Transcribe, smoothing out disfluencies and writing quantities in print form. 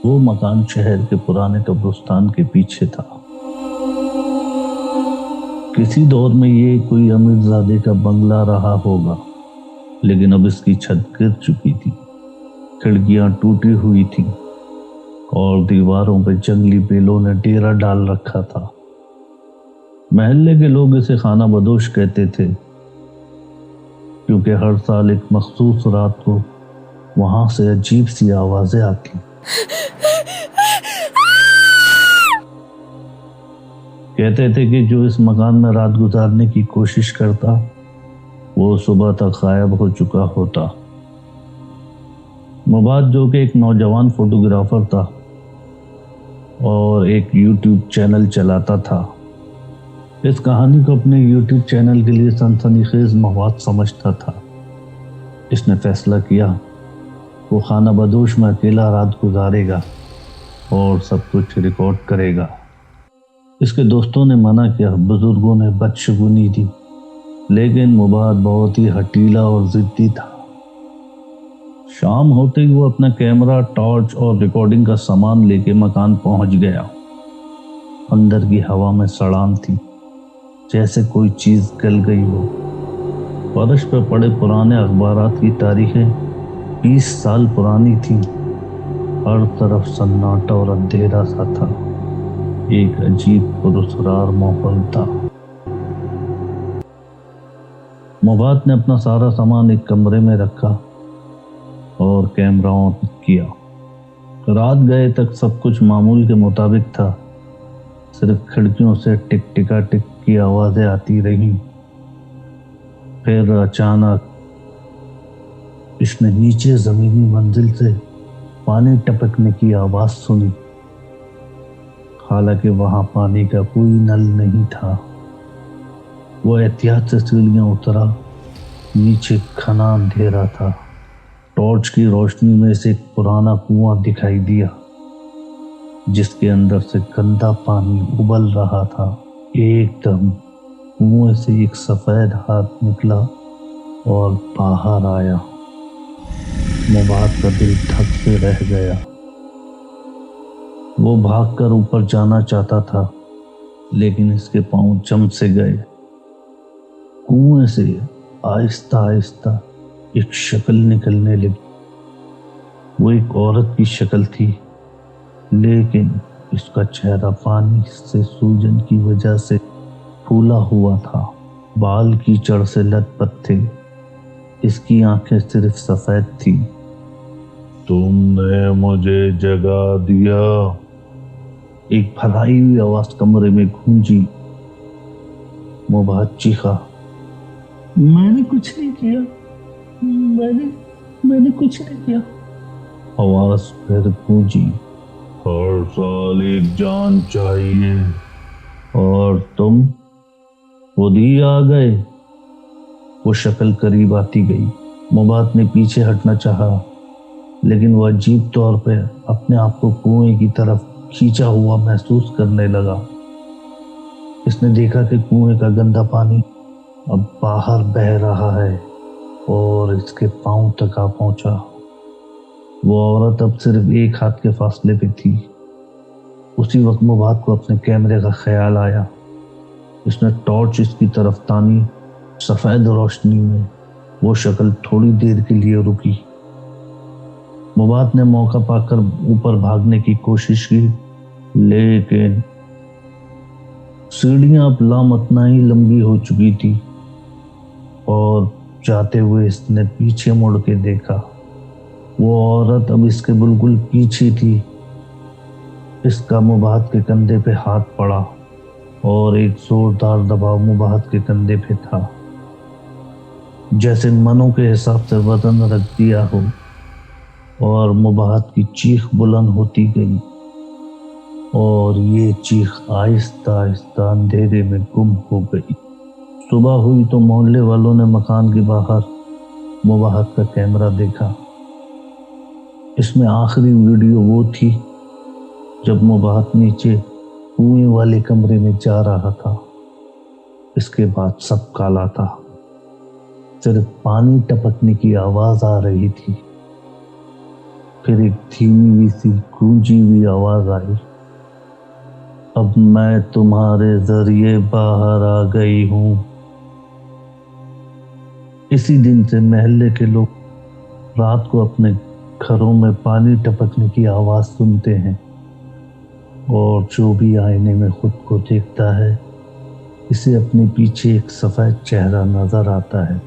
وہ مکان شہر کے پرانے قبرستان کے پیچھے تھا۔ کسی دور میں یہ کوئی امیر زادے کا بنگلہ رہا ہوگا، لیکن اب اس کی چھت گر چکی تھی، کھڑکیاں ٹوٹی ہوئی تھیں اور دیواروں پہ جنگلی بیلوں نے ڈیرا ڈال رکھا تھا۔ محلے کے لوگ اسے خانہ بدوش کہتے تھے، کیونکہ ہر سال ایک مخصوص رات کو وہاں سے عجیب سی آوازیں آتی۔ کہتے تھے کہ جو اس مکان میں رات گزارنے کی کوشش کرتا وہ صبح تک غائب ہو چکا ہوتا۔ مباد جو کہ ایک نوجوان فوٹوگرافر تھا اور ایک یوٹیوب چینل چلاتا تھا، اس کہانی کو اپنے یوٹیوب چینل کے لیے سنسنی خیز مواد سمجھتا تھا۔ اس نے فیصلہ کیا وہ خانہ بدوش میں اکیلا رات گزارے گا اور سب کچھ ریکارڈ کرے گا۔ اس کے دوستوں نے منع کیا، بزرگوں نے بدشگونی دی، لیکن مباد بہت ہی ہٹیلا اور ضدی تھا۔ شام ہوتے ہی وہ اپنا کیمرہ، ٹارچ اور ریکارڈنگ کا سامان لے کے مکان پہنچ گیا۔ اندر کی ہوا میں سڑان تھی، جیسے کوئی چیز گل گئی ہو۔ فرش پہ پڑے پرانے اخبارات کی تاریخیں 20 سال پرانی تھیں۔ ہر طرف سناٹا اور اندھیرا سا تھا، ایک عجیب پراسرار ماحول تھا۔ مباد نے اپنا سارا سامان ایک کمرے میں رکھا اور کیمرہ آن کیا۔ رات گئے تک سب کچھ معمول کے مطابق تھا، صرف کھڑکیوں سے ٹک ٹکا ٹک کی آوازیں آتی رہیں۔ پھر اچانک اس نے نیچے زمینی منزل سے پانی ٹپکنے کی آواز سنی، حالانکہ وہاں پانی کا کوئی نل نہیں تھا۔ وہ احتیاط سے سیڑھیاں اترا، نیچے گھنا اندھیرا تھا۔ ٹارچ کی روشنی میں سے ایک پرانا کنواں دکھائی دیا، جس کے اندر سے گندا پانی ابل رہا تھا۔ ایک دم کنویں سے ایک سفید ہاتھ نکلا اور باہر آیا۔ مباد کا دل دھک سے رہ گیا۔ وہ بھاگ کر اوپر جانا چاہتا تھا، لیکن اس کے پاؤں جم سے گئے۔ کنویں سے آہستہ آہستہ ایک شکل نکلنے لگی۔ وہ ایک عورت کی شکل تھی، لیکن اس کا چہرہ پانی سے سوجن کی وجہ سے پھولا ہوا تھا۔ بال کیچڑ سے لت پت تھے، اس کی آنکھیں صرف سفید تھی۔ تم نے مجھے جگا دیا، ایک پھلائی ہوئی آواز کمرے میں گونجی۔ مباد چیخا، میں نے کچھ نہیں کیا، میں نے کچھ نہیں کیا۔ آواز پھر گونجی، ہر سال ایک جان چاہیے اور تم خود ہی آ گئے۔ وہ شکل قریب آتی گئی۔ مباد نے پیچھے ہٹنا چاہا، لیکن وہ عجیب طور پہ اپنے آپ کو کنویں کی طرف کھینچا ہوا محسوس کرنے لگا۔ اس نے دیکھا کہ کنویں کا گندا پانی اب باہر بہہ رہا ہے اور اس کے پاؤں تک آ پہنچا۔ وہ عورت اب صرف ایک ہاتھ کے فاصلے پہ تھی۔ اسی وقت مباد کو اپنے کیمرے کا خیال آیا۔ اس نے ٹارچ اس کی طرف تانی۔ سفید روشنی میں وہ شکل تھوڑی دیر کے لیے رکی۔ مباد نے موقع پا کر اوپر بھاگنے کی کوشش کی، لیکن سیڑھیاں اب لامتناہی لمبی ہو چکی تھی اور جاتے ہوئے اس نے پیچھے مڑ کے دیکھا۔ وہ عورت اب اس کے بالکل پیچھے تھی۔ اس کا مباد کے کندھے پہ ہاتھ پڑا اور ایک زوردار دباؤ مباد کے کندھے پہ تھا، جیسے منوں کے حساب سے وزن رکھ دیا ہو، اور مباد کی چیخ بلند ہوتی گئی اور یہ چیخ آہستہ آہستہ اندھیرے میں گم ہو گئی۔ صبح ہوئی تو محلے والوں نے مکان کے باہر مباد کا کیمرہ دیکھا۔ اس میں آخری ویڈیو وہ تھی جب مباد نیچے کنویں والے کمرے میں جا رہا تھا۔ اس کے بعد سب کالا تھا، صرف پانی ٹپکنے کی آواز آ رہی تھی۔ پھر ایک دھیمی سی گونجی ہوئی آواز آئی، اب میں تمہارے ذریعے باہر آ گئی ہوں۔ اسی دن سے محلے کے لوگ رات کو اپنے گھروں میں پانی ٹپکنے کی آواز سنتے ہیں، اور جو بھی آئینے میں خود کو دیکھتا ہے اسے اپنے پیچھے ایک سفید چہرہ نظر آتا ہے۔